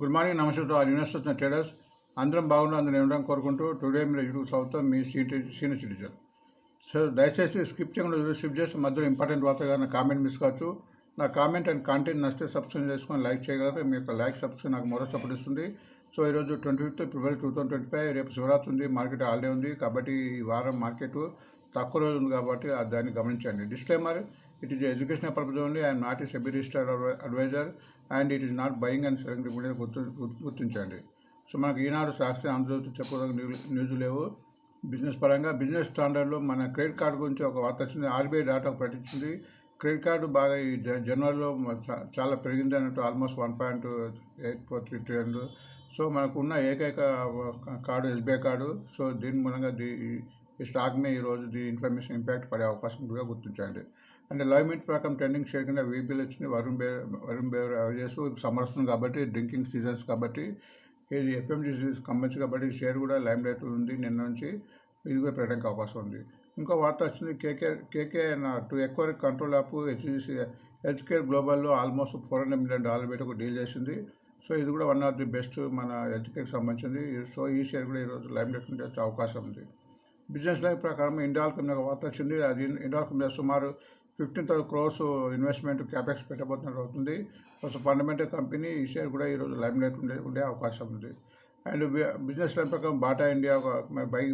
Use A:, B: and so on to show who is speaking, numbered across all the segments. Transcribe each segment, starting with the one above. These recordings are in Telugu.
A: గుడ్ మార్నింగ్, నమస్తే to all investors and traders. అందరం బాగుండు, అందరం ఉండడం కోరుకుంటూ టుడే మీరు యూట్యూబ్ చదువుతాం మీ సీనియర్ సిటిజన్. సో దయచేసి స్కిప్ చేయకుండా స్కిప్ చేసి మధ్యలో ఇంపార్టెంట్ వార్తగా నా కామెంట్ మిస్ కావచ్చు. నా కామెంట్ అండ్ కంటెంట్ నచ్చితే సబ్స్క్రైబ్ చేసుకొని లైక్ చేయగలరు. మీ యొక్క లైక్ సబ్స్క్రైబ్ నాకు మరో సపోర్ట్ ఇస్తుంది. సో ఈరోజు 25 ఫిబ్రవరి 2025, రేపు శివరాత్రి ఉంది, మార్కెట్ హాలిడే ఉంది. కాబట్టి ఈ వారం మార్కెట్ తక్కువ రోజు ఉంది కాబట్టి దాన్ని గమనించండి. Disclaimer: it is educational purpose only. I'm not a SEBI registered advisor and it is not buying and selling report గుర్తించండి. సో మనకు ఈనాడు సాక్షి ఆంధ్రజ్యోతి చెప్పుకోవడానికి న్యూస్ లేవు. బిజినెస్ పరంగా బిజినెస్ స్టాండర్డ్లో మన క్రెడిట్ కార్డు గురించి ఒక వార్త వచ్చింది. ఆర్బీఐ డాటా ప్రకటించింది. క్రెడిట్ కార్డు బాగా ఈ జనవరిలో చాలా పెరిగింది అన్నట్టు, ఆల్మోస్ట్ 1.84 ట్రిలియన్. సో మనకు ఉన్న ఏకైక కార్డు ఎస్బీఐ కార్డు. సో దీని మూలంగా ఈ స్టాక్ మీద ఈరోజు ఇన్ఫర్మేషన్ ఇంపాక్ట్ పడే అవకాశం కూడా గుర్తించండి. అండ్ లైవ్ మినిట్ ప్రకారం ట్రెండింగ్ షేర్ కింద వీబీలు వచ్చింది. వరుణ్ బేర్ చేస్తూ సమ్మర్ వస్తుంది కాబట్టి, డ్రింకింగ్ సీజన్స్ కాబట్టి, ఇది ఎఫ్ఎంజీసీ కంపెనీ కాబట్టి ఈ షేర్ కూడా లైమ్ లైట్ ఉంది. నిన్న నుంచి ఇది కూడా పెట్టడానికి అవకాశం ఉంది. ఇంకో వార్త వచ్చింది. KKR to acquire control of HCG health care గ్లోబల్లో ఆల్మోస్ట్ $400 million పెట్టి ఒక డీల్ చేసింది. సో ఇది కూడా వన్ ఆఫ్ ది బెస్ట్ మన హెల్త్ కేర్కి సంబంధించింది. సో ఈ షేర్ కూడా ఈరోజు లైమ్ లైట్ ఉండే అవకాశం ఉంది. బిజినెస్ లైఫ్ ప్రకారం ఇండాల్కో మీద ఒక వార్త వచ్చింది. అది ఇండాల్కో మీద సుమారు 15,000 crores ఇన్వెస్ట్మెంట్ క్యాపెక్స్ పెట్టబోతున్నట్టు అవుతుంది. కొంచెం ఫండమెంటల్ కంపెనీ. ఈ షేర్ కూడా ఈరోజు లైమ్ లైట్ ఉండే అవకాశం ఉంది. అండ్ బిజినెస్ లైన్ ప్రకారం బాటా ఇండియా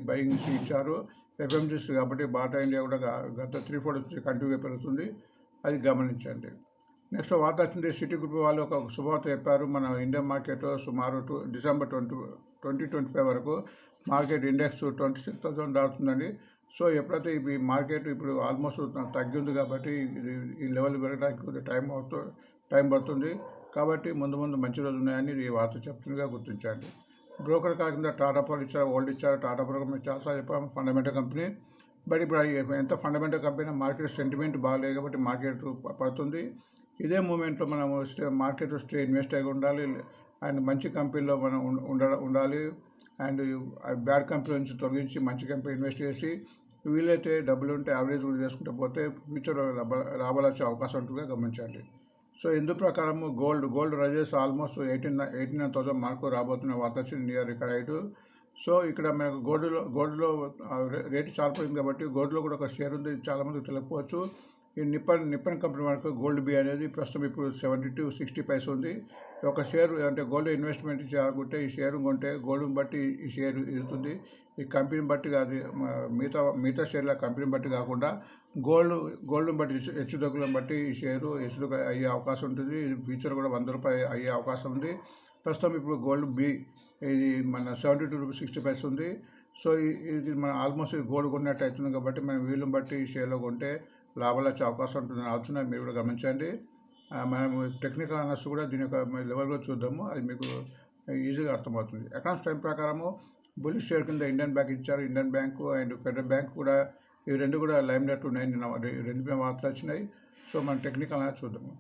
A: బయింగ్ ఇచ్చారు ఎఫ్ఎంజీసీ కాబట్టి బాటా ఇండియా కూడా గత 3-4 నుంచి కంటిన్యూగా పెరుగుతుంది. అది గమనించండి. నెక్స్ట్ వార్త వచ్చింది. సిటీ గ్రూప్ వాళ్ళు ఒక శుభవార్త చెప్పారు. మన ఇండియన్ మార్కెట్లో సుమారు డిసెంబర్ 2025 వరకు మార్కెట్ ఇండెక్స్ 26,000 దాటుతుందండి. సో ఎప్పుడైతే ఈ మార్కెట్ ఇప్పుడు ఆల్మోస్ట్ తగ్గింది కాబట్టి ఈ లెవెల్ పెరగడానికి టైం పడుతుంది. కాబట్టి ముందు మంచి రోజులు ఉన్నాయని ఈ వార్త చెప్తుందిగా గుర్తించండి. బ్రోకర్ కాకుండా టాటా పవర్ ఇచ్చారు, ఓల్డ్ ఇచ్చారు. టాటా పవర్ మేము చాలాసార్లు చెప్పాము, ఫండమెంటల్ కంపెనీ. బట్ ఇప్పుడు ఎంత ఫండమెంటల్ కంపెనీ, మార్కెట్ సెంటిమెంట్ బాగాలేదు కాబట్టి మార్కెట్ పడుతుంది. ఇదే మూమెంట్లో మనం మార్కెట్ ఇన్వెస్ట్ అయి ఉండాలి. అండ్ మంచి కంపెనీలో మనం ఉండాలి. అండ్ బ్యాడ్ కంపెనీ నుంచి తొలగించి మంచి కంపెనీ ఇన్వెస్ట్ చేసి, వీలైతే డబ్బులు ఉంటే యావరేజ్ కూడా చేసుకుంటూ పోతే ఫ్యూచర్లో లాభాలు వచ్చే అవకాశం ఉంటుందిగా గమనించండి. సో ఇందు ప్రకారం గోల్డ్ రైజెస్ ఆల్మోస్ట్ 89,000 మార్కు రాబోతున్న వార్త వచ్చింది, నియర్ రికార్డ్ హైట్. సో ఇక్కడ మనకు గోల్డ్లో రేటు చాలా పడింది కాబట్టి గోల్డ్లో కూడా ఒక షేర్ ఉంది. చాలామందికి తెలియకపోవచ్చు. ఈ నిప్పన్ కంపెనీ మనకు గోల్డ్ బి అనేది ప్రస్తుతం ఇప్పుడు 70 to 60 పైసలు ఉంది. ఒక షేర్ అంటే గోల్డ్ ఇన్వెస్ట్మెంట్ చేయాలనుకుంటే ఈ షేర్ కొంటే గోల్డ్ని బట్టి ఈ షేర్ ఇరుతుంది. ఈ కంపెనీని బట్టి కాదు, మిగతా షేర్ల కంపెనీని బట్టి కాకుండా గోల్డ్ని బట్టి హెచ్చుతగ్గులను బట్టి ఈ షేరు హెచ్చుతగ్గు అయ్యే అవకాశం ఉంటుంది. ఫ్యూచర్ కూడా ₹100 అయ్యే అవకాశం ఉంది. ప్రస్తుతం ఇప్పుడు గోల్డ్ బి ఇది మన 72 రూపీస్ 60 పైసలు ఉంది. సో ఇది మన ఆల్మోస్ట్ గోల్డ్ కొన్నట్టు అవుతుంది కాబట్టి మనం వీలుని బట్టి ఈ షేర్లో కొంటే లాభాలు వచ్చే అవకాశం ఉంటుందని ఆలోచన మీరు కూడా గమనించండి. మనం టెక్నికల్ అనర్స్ కూడా దీని యొక్క లెవెల్గా చూద్దాము, అది మీకు ఈజీగా అర్థమవుతుంది. ఎకనామిక్స్ టైం ప్రకారము బుల్లిష్ షేర్ కింద ఇండియన్ బ్యాంక్ ఇచ్చారు. Indian bank and federal bank కూడా ఈ రెండు కూడా లైమ్ లైట్ ఉన్నాయి. రెండు వార్తలు వచ్చినాయి. సో మనం టెక్నికల్ అనేది చూద్దాము.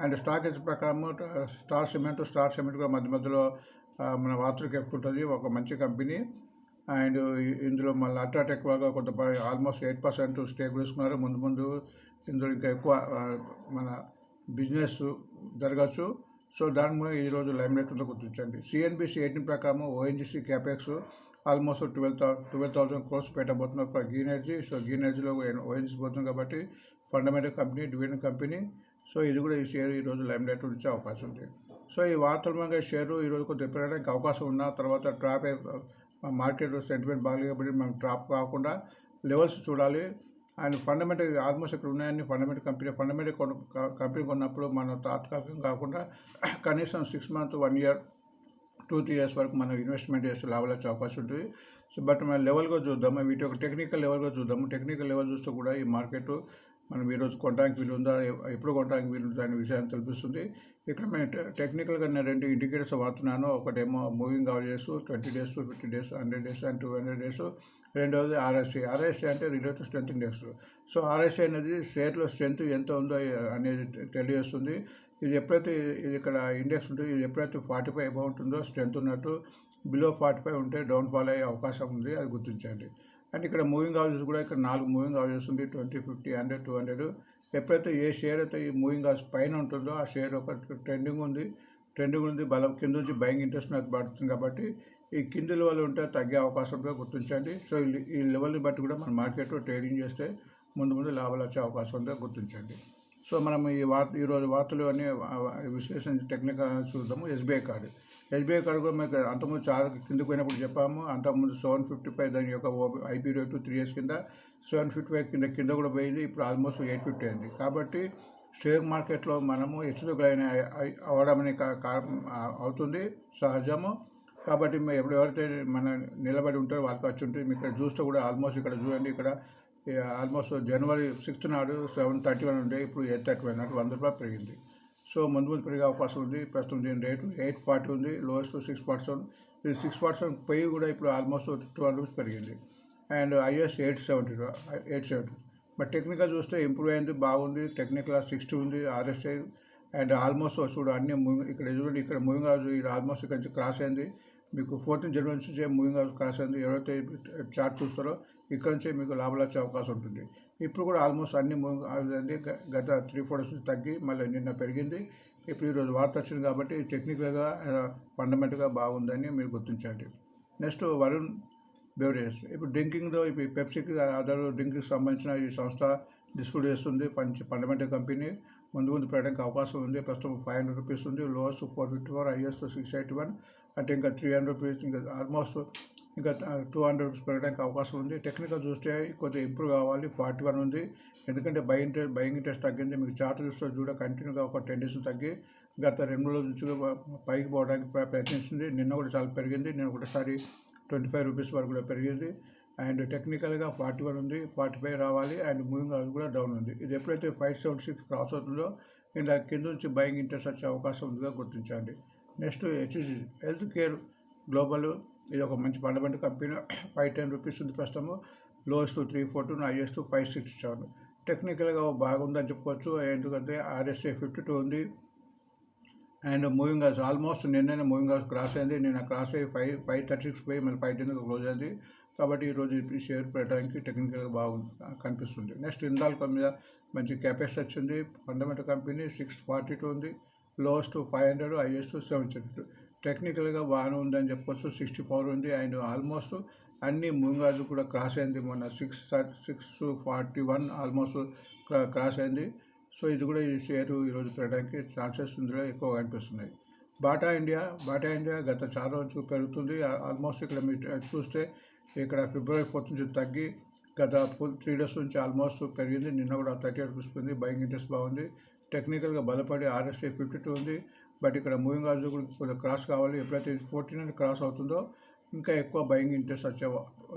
A: అండ్ స్టాక్ ఎక్స్ ప్రకారము స్టార్ సిమెంట్ కూడా మధ్యలో మన వార్తలకు ఎక్కుంటుంది. ఒక మంచి కంపెనీ. అండ్ ఇందులో మళ్ళీ అట్రాటెక్ వాళ్ళగా కొంత ఆల్మోస్ట్ 8% స్టేక్ తీసుకున్నారు. ముందు ఇందులో ఇంకా ఎక్కువ మన బిజినెస్ జరగచ్చు. సో దాని మూలంగా ఈరోజు లైమ్ లైట్లో గుర్తించండి. సిఎన్బిసి 18 ప్రకారం ఓఎన్జీసీ క్యాపెక్స్ ఆల్మోస్ట్ 12,000 crores పెట్టబోతున్నారు for green energy. So green ఎనర్జీలో ఓఎన్జీసీ పోతుంది కాబట్టి fundamental company, dividend company. So ఇది కూడా ఈ షేర్ ఈరోజు లైమ్ లైట్ వచ్చే అవకాశం ఉంది. సో ఈ వార్తల మూలంగా షేరు ఈరోజు కొంచెం పెరగడానికి అవకాశం ఉన్న తర్వాత ట్రాప్ మార్కెట్ సెంటిమెంట్ బాగాలేదు కాబట్టి మనం ట్రాప్ కాకుండా లెవెల్స్ చూడాలి. అండ్ ఫండమెంటల్ ఆల్మోస్ట్ ఇక్కడ ఉన్నాయని ఫండమెంటల్ కంపెనీ కొన్నప్పుడు మనం తాత్కాలికం కాకుండా కనీసం 6 months 1 year 2-3 years వరకు మనం ఇన్వెస్ట్మెంట్ చేస్తే లాభాలు వచ్చే అవకాశం ఉంటుంది. సో బట్ మనం లెవెల్గా చూద్దాము, వీటి ఒక టెక్నికల్ లెవెల్గా చూద్దాము. టెక్నికల్ లెవెల్ చూస్తే కూడా ఈ మార్కెట్ మనం ఈరోజు కొనడానికి వీలు ఉందా, ఎప్పుడు కొనడానికి వీలు ఉందా అనే విషయాన్ని తెలుపిస్తుంది. ఇక్కడ నేను టెక్నికల్గా నేను 2 ఇండికేటర్స్ వాడుతున్నాను. ఒకటేమో moving averages 20 days, 50 days, 100 days and 200 days. రెండవది ఆర్ఎస్ఐ అంటే relative strength index. So RSI అనేది షేర్లో స్ట్రెంత్ ఎంత ఉందో అనేది తెలియజేస్తుంది. ఇది ఎప్పుడైతే ఇక్కడ ఇండెక్స్ ఉంటుంది, ఇది ఎప్పుడైతే 45 అబౌవ్ ఉంటుందో స్ట్రెంత్ ఉన్నట్టు, బిలో 45 ఉంటే డౌన్ఫాల్ అయ్యే అవకాశం ఉంది, అది గుర్తించండి. అండ్ ఇక్కడ మూవింగ్ యావరేజెస్ కూడా ఇక్కడ 4 మూవింగ్ యావరేజెస్ ఉంది, 20, 50, 100, 200. ఎప్పుడైతే ఏ షేర్ అయితే ఈ మూవింగ్ యావరేజ్ పైన ఉంటుందో ఆ షేర్ ఒక ట్రెండింగ్ ఉంది. ట్రెండింగ్ ఉంది, బలం కింద నుంచి బయింగ్ ఇంట్రెస్ట్ నాకు పడుతుంది కాబట్టి ఈ కింది లెవెల్ ఉంటే తగ్గే అవకాశం ఉంటే గుర్తించండి. సో ఈ లెవెల్ని బట్టి కూడా మన మార్కెట్లో ట్రేడింగ్ చేస్తే ముందు లాభాలు వచ్చే అవకాశం ఉంటే గుర్తించండి. సో మనం ఈరోజు వార్తలు అన్నీ విశ్లేషణ టెక్నికల్ చూద్దాము. ఎస్బీఐ కార్డు కూడా మీకు అంతకుముందు చాలా కిందకు పోయినప్పుడు చెప్పాము. అంతకుముందు 755 దాని యొక్క ఐపీ రేటు 3 years కింద 755 కింద కూడా పోయింది. ఇప్పుడు ఆల్మోస్ట్ 850 అయింది. కాబట్టి షేర్ మార్కెట్లో మనము హెచ్చుతగ్గులైన అవ్వడం అవుతుంది, సహజము. కాబట్టి ఎవరైతే మన నిలబడి ఉంటారో వాళ్ళకి వచ్చి ఉంటుంది. మీకు ఇక్కడ చూస్తే కూడా ఆల్మోస్ట్ ఇక్కడ చూడండి, ఇక్కడ ఆల్మోస్ట్ January 6th నాడు 731 ఉండే, ఇప్పుడు 831 నాడు ₹100 పెరిగింది. సో ముందు పెరిగే అవకాశం ఉంది. ప్రస్తుతం దీని రేటు 840 ఉంది, లోయెస్ట్ 6%. ఇది 6% పోయి కూడా ఇప్పుడు ఆల్మోస్ట్ ₹200 పెరిగింది. And highest 870. బట్ టెక్నికల్ చూస్తే ఇంప్రూవ్ అయింది, బాగుంది. టెక్నికల్ 60 ఉంది, ఆర్ఎస్ఐ. అండ్ ఆల్మోస్ట్ చూడు అన్ని ఇక్కడ చూడండి, ఇక్కడ మూవింగ్ అవర్ ఇది ఆల్మోస్ట్ ఇక్కడ నుంచి క్రాస్ అయింది. మీకు 14th January నుంచి మూవింగ్ అవర్ క్రాస్ అయింది. ఎవరైతే చార్ట్ చూస్తారో ఇక్కడ నుంచే మీకు లాభాలు వచ్చే అవకాశం ఉంటుంది. ఇప్పుడు కూడా ఆల్మోస్ట్ అన్ని మూవింగ్ అయింది. గత 3-4 days తగ్గి మళ్ళీ నిన్న పెరిగింది. ఇప్పుడు ఈరోజు వార్త వచ్చింది కాబట్టి టెక్నికల్గా ఫండమెంటల్గా బాగుందని మీరు గుర్తించండి. Next Varun beverages. ఇప్పుడు డ్రింకింగ్లో ఇప్పుడు పెప్సీకి అదర్ డ్రింకింగ్కి సంబంధించిన ఈ సంస్థ డిస్ప్యూట్ చేస్తుంది. ఫండమెంటల్ కంపెనీ ముందు పెట్టడానికి అవకాశం ఉంది. ప్రస్తుతం ₹500 ఉంది, లోయెస్ట్ 454, హైయెస్ట్ 681. అంటే ఇంకా ₹300, ఇంకా ఆల్మోస్ట్ ఇంకా ₹200 పెరగడానికి అవకాశం ఉంది. టెక్నికల్ చూస్తే కొద్దిగా ఇంప్రూవ్ కావాలి. 41 ఉంది, ఎందుకంటే బయింగ్ ఇంట్రెస్ట్ తగ్గింది. మీకు చార్ట్ చూస్తే చూడ కంటిన్యూగా ఒక 10 days తగ్గి గత 2 రోజుల నుంచి పైకి పోవడానికి ప్రయత్నిస్తుంది. నిన్న కూడా చాలా పెరిగింది. నేను ఒకటిసారి ₹25 వరకు కూడా పెరిగింది. అండ్ టెక్నికల్గా 41 ఉంది, 45 రావాలి. అండ్ మూవింగ్ అవర్ కూడా డౌన్ ఉంది. ఇది ఎప్పుడైతే 576 క్రాస్ అవుతుందో ఇలా కింద నుంచి బయింగ్ ఇంట్రెస్ట్ వచ్చే అవకాశం ఉందిగా గుర్తించండి. Next health care global. ఇది ఒక మంచి ఫండమెంటల్ కంపెనీ. ₹510 ఉంది ప్రస్తుతము, లోయెస్ట్ 342, హైయెస్ట్ 567. టెక్నికల్గా బాగుందని చెప్పుకోవచ్చు, ఎందుకంటే ఆర్ఎస్ఐ 52 ఉంది. అండ్ మూవింగ్ అవర్స్ ఆల్మోస్ట్ నిన్న మూవింగ్ అవర్స్ క్రాస్ అయింది. నిన్న క్రాస్ అయ్యి 536 పోయి మళ్ళీ 510 క్లోజ్ అయింది. కాబట్టి ఈరోజు ఈ షేర్ పెట్టడానికి టెక్నికల్గా కనిపిస్తుంది. నెక్స్ట్ హిందాల్కో మీద మంచి క్యాపెక్స్ వచ్చింది. ఫండమెంటల్ కంపెనీ 642 ఉంది, లోయెస్ట్ 500, హైయెస్ట్ 772. టెక్నికల్గా బాగానే ఉందని చెప్పుకోవచ్చు. 64 ఉంది. అండ్ ఆల్మోస్ట్ అన్ని మూవింగ్ అవర్స్ కూడా క్రాస్ అయింది. మొన్న 641 ఆల్మోస్ట్ క్రాస్ అయింది. సో ఇది కూడా ఈ షేరు ఈరోజు పెట్టడానికి ఛాన్సెస్ ఇందులో ఎక్కువ కనిపిస్తున్నాయి. బాటా ఇండియా గత చాలా రోజులు పెరుగుతుంది. ఆల్మోస్ట్ ఇక్కడ మీరు చూస్తే ఇక్కడ February 4th నుంచి తగ్గి గత 3 days నుంచి ఆల్మోస్ట్ పెరిగింది. నిన్న కూడా 38 ఉంది. బయింగ్ ఇంట్రెస్ట్ బాగుంది. టెక్నికల్గా బలపడి ఆర్ఎస్ఐ 52 ఉంది. బట్ ఇక్కడ మూవింగ్ అవర్స్ కూడా కొంచెం క్రాస్ కావాలి. ఎప్పుడైతే 14 క్రాస్ అవుతుందో ఇంకా ఎక్కువ బయింగ్ ఇంట్రెస్ట్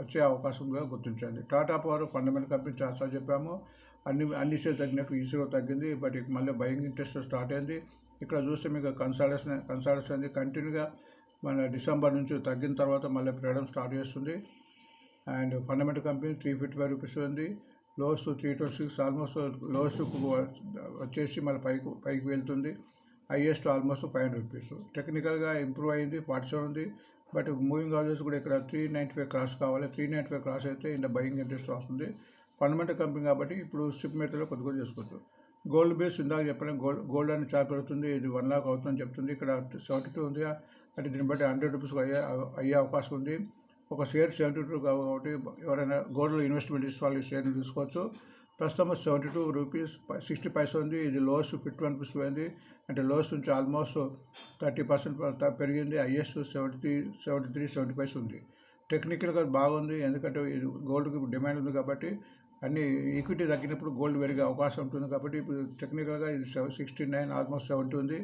A: వచ్చే అవకాశంగా గుర్తించండి. టాటా పవర్ ఫండమెంటల్ కంపెనీ చాలాసార్లు చెప్పాము. అన్ని షేర్ తగ్గినట్టు ఈజీగా తగ్గింది. బట్ మళ్ళీ బయింగ్ ఇంట్రెస్ట్ స్టార్ట్ అయింది. ఇక్కడ చూస్తే మీకు కన్సాలిడేషన్ అయింది. కంటిన్యూగా మన డిసెంబర్ నుంచి తగ్గిన తర్వాత మళ్ళీ పెరగడం స్టార్ట్ చేస్తుంది. అండ్ ఫండమెంటల్ కంపెనీ ₹355 ఉంది, లోయెస్ట్ 326, ఆల్మోస్ట్ లోయెస్ట్ వచ్చేసి మళ్ళీ పైకి వెళ్తుంది. Highest almost ₹500. టెక్నికల్గా ఇంప్రూవ్ అయింది, 47 ఉంది. బట్ మూవింగ్ అవర్స్ కూడా ఇక్కడ 395 క్రాస్ కావాలి. 395 క్రాస్ అయితే ఇంత బయింగ్ ఇంట్రెస్ట్ వస్తుంది. ఫండమెంటల్ కంపెనీ కాబట్టి ఇప్పుడు సిప్ మెథడ్లో కొద్దిగా చేసుకోవచ్చు. గోల్డ్ బేస్ ఇందాక చెప్పిన గోల్డ్ అని చాలా పెరుగుతుంది. ఇది 1 lakh అవుతుందని చెప్తుంది. ఇక్కడ 72 ఉంది. అంటే దీన్ని బట్టి ₹100 అయ్యే అవకాశం ఉంది. ఒక షేర్ 72 కాబట్టి ఎవరైనా గోల్డ్లో ఇన్వెస్ట్మెంట్ చేసే వాళ్ళు షేర్ని తీసుకోవచ్చు. ప్రస్తుతం ₹72.60 ఉంది. ఇది లోయెస్ట్ ₹51 పోయింది. అంటే లోయెస్ట్ నుంచి ఆల్మోస్ట్ 30% పెరిగింది. హైయెస్ట్ 73.75 ఉంది. టెక్నికల్గా బాగుంది, ఎందుకంటే ఇది గోల్డ్కి డిమాండ్ ఉంది కాబట్టి అన్ని ఈక్విటీ తగ్గినప్పుడు గోల్డ్ పెరిగే అవకాశం ఉంటుంది. కాబట్టి ఇప్పుడు టెక్నికల్గా ఇది 69, ఆల్మోస్ట్ 70 ఉంది.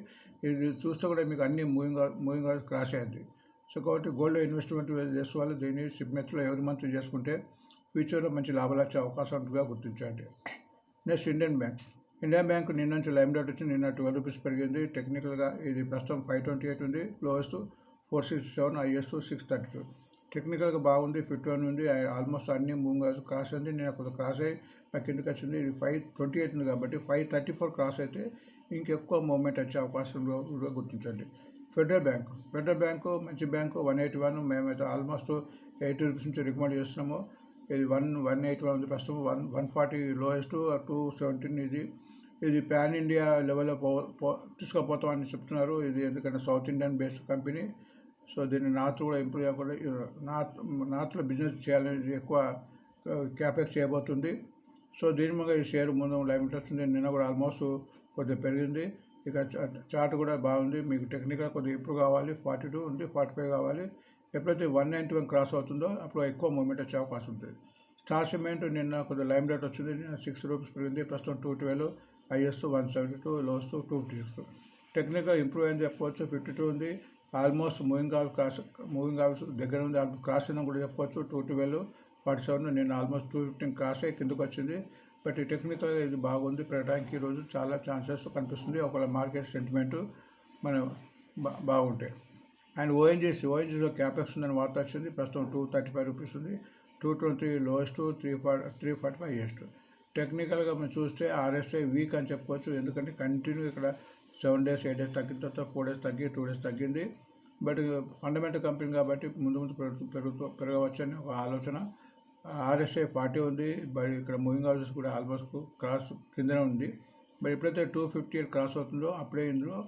A: ఇది చూస్తే కూడా మీకు అన్ని మూవింగ్ క్రాస్ అయింది. సో కాబట్టి గోల్డ్ ఇన్వెస్ట్మెంట్ చేసే వాళ్ళు దీన్ని సిప్ మెథడ్లో ఎవరి మంత్ చేసుకుంటే ఫ్యూచర్లో మంచి లాభాలు వచ్చే అవకాశం ఉంటుందిగా గుర్తించండి. నెక్స్ట్ ఇండియన్ బ్యాంక్ నిన్న నుంచి లైమ్ డాట్ వచ్చి నిన్న ₹12 పెరిగింది. టెక్నికల్గా ఇది ప్రస్తుతం 528 ఉంది, లోయెస్ట్ 467, హైయెస్ట్ 632. టెక్నికల్గా బాగుంది, 51 ఉంది. ఆల్మోస్ట్ అన్ని మూవింగ్ క్రాస్ అయింది. నేను కొంచెం క్రాస్ అయ్యి నాకు కిందకి వచ్చింది. ఇది 528 ఉంది కాబట్టి 534 క్రాస్ అయితే ఇంకెక్కువ మూవ్మెంట్ వచ్చే అవకాశం కూడా గుర్తించండి. ఫెడరల్ బ్యాంకు మంచి బ్యాంకు 181. మేమైతే ఆల్మోస్ట్ ₹80 నుంచి రికమెండ్ చేస్తున్నాము. ఇది 181 ఉంది ప్రస్తుతం. 140 లోయెస్ట్, 217 ఇది. ఇది పాన్ ఇండియా లెవెల్లో తీసుకుపోతామని చెప్తున్నారు. ఇది ఎందుకంటే south Indian based company. So దీన్ని నార్త్ కూడా ఇంప్రూవ్ చేయకుండా నార్త్లో బిజినెస్ చేయాలని ఎక్కువ క్యాపెక్స్ చేయబోతుంది. సో దీని మీద ఈ షేర్ ముందు లైవ్ వస్తుంది. నిన్న కూడా ఆల్మోస్ట్ కొద్దిగా పెరిగింది. ఇక చార్ట్ కూడా బాగుంది. మీకు టెక్నికల్ కొద్దిగా ఇంప్రూవ్ కావాలి. 42 ఉంది, 45 కావాలి. ఎప్పుడైతే 191 క్రాస్ అవుతుందో అప్పుడు ఎక్కువ మూవ్మెంట్ వచ్చే అవకాశం ఉంటుంది. స్టార్ సిమెంట్ నిన్న కొద్దిగా లైమ్ రేట్ వచ్చింది. 6 రూపీస్ పెరిగింది. ప్రస్తుతం 212, హైయెస్ట్ 172, లోస్ట్ 256. టెక్నికల్ ఇంప్రూవ్ అయింది చెప్పవచ్చు. 52 ఉంది. ఆల్మోస్ట్ మూవింగ్ ఆఫ్ దగ్గర ఉంది. క్రాస్ అయినా కూడా చెప్పవచ్చు. 212, 47 నిన్న ఆల్మోస్ట్ 215 క్రాస్ అయ్యి కిందకు వచ్చింది. బట్ ఈ టెక్నికల్గా ఇది బాగుంది. పెట్టడానికి ఈరోజు చాలా ఛాన్సెస్ కనిపిస్తుంది. ఒకవేళ మార్కెట్ సెంటిమెంటు మనం బాగుంటాయి. అండ్ ఓఎన్జీసీలో క్యాపెక్స్ ఉందని వార్త వచ్చింది. ప్రస్తుతం 235 రూపీస్ ఉంది. 223 లోయెస్ట్, 345 హైయెస్ట్. టెక్నికల్గా మనం చూస్తే ఆర్ఎస్ఐ వీక్ అని చెప్పుకోవచ్చు. ఎందుకంటే కంటిన్యూ ఇక్కడ 7 days 8 days తగ్గిన తర్వాత 4 days తగ్గి 2 days తగ్గింది. బట్ ఫండమెంటల్ కంపెనీ కాబట్టి ముందు పెరగవచ్చు అని ఒక ఆలోచన. ఆర్ఎస్ఐ 40 ఉంది. బట్ ఇక్కడ మూవింగ్ ఆర్డర్స్ కూడా ఆల్మోస్ట్ క్రాస్ కిందనే ఉంది. మరి ఎప్పుడైతే 258 క్రాస్ అవుతుందో అప్పుడే ఇందులో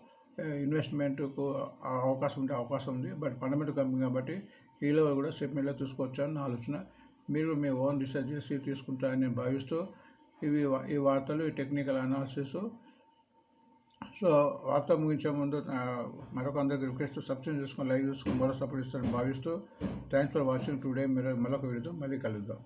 A: ఇన్వెస్ట్మెంట్కు అవకాశం ఉంది. బట్ ఫండమెంటల్ కంపెనీ కాబట్టి ఈ లెవెల్ కూడా సెప్టెంబర్లో చూసుకోవచ్చు అని ఆలోచన. మీరు మీ ఓన్ రీసెర్చ్ చేసి తీసుకుంటారని నేను భావిస్తూ ఈ వార్తలు, ఈ టెక్నికల్ అనాలిసిస్. సో వార్త ముగించే ముందు మరొక అందరికి రిక్వెస్ట్, సబ్స్క్రైబ్ చేసుకొని లైక్ చేసుకొని మరో సపోర్ట్ ఇస్తారని భావిస్తూ థ్యాంక్స్ ఫర్ వాచింగ్ టుడే. మీరు మరొక వీడియోతో మళ్ళీ కలుద్దాం.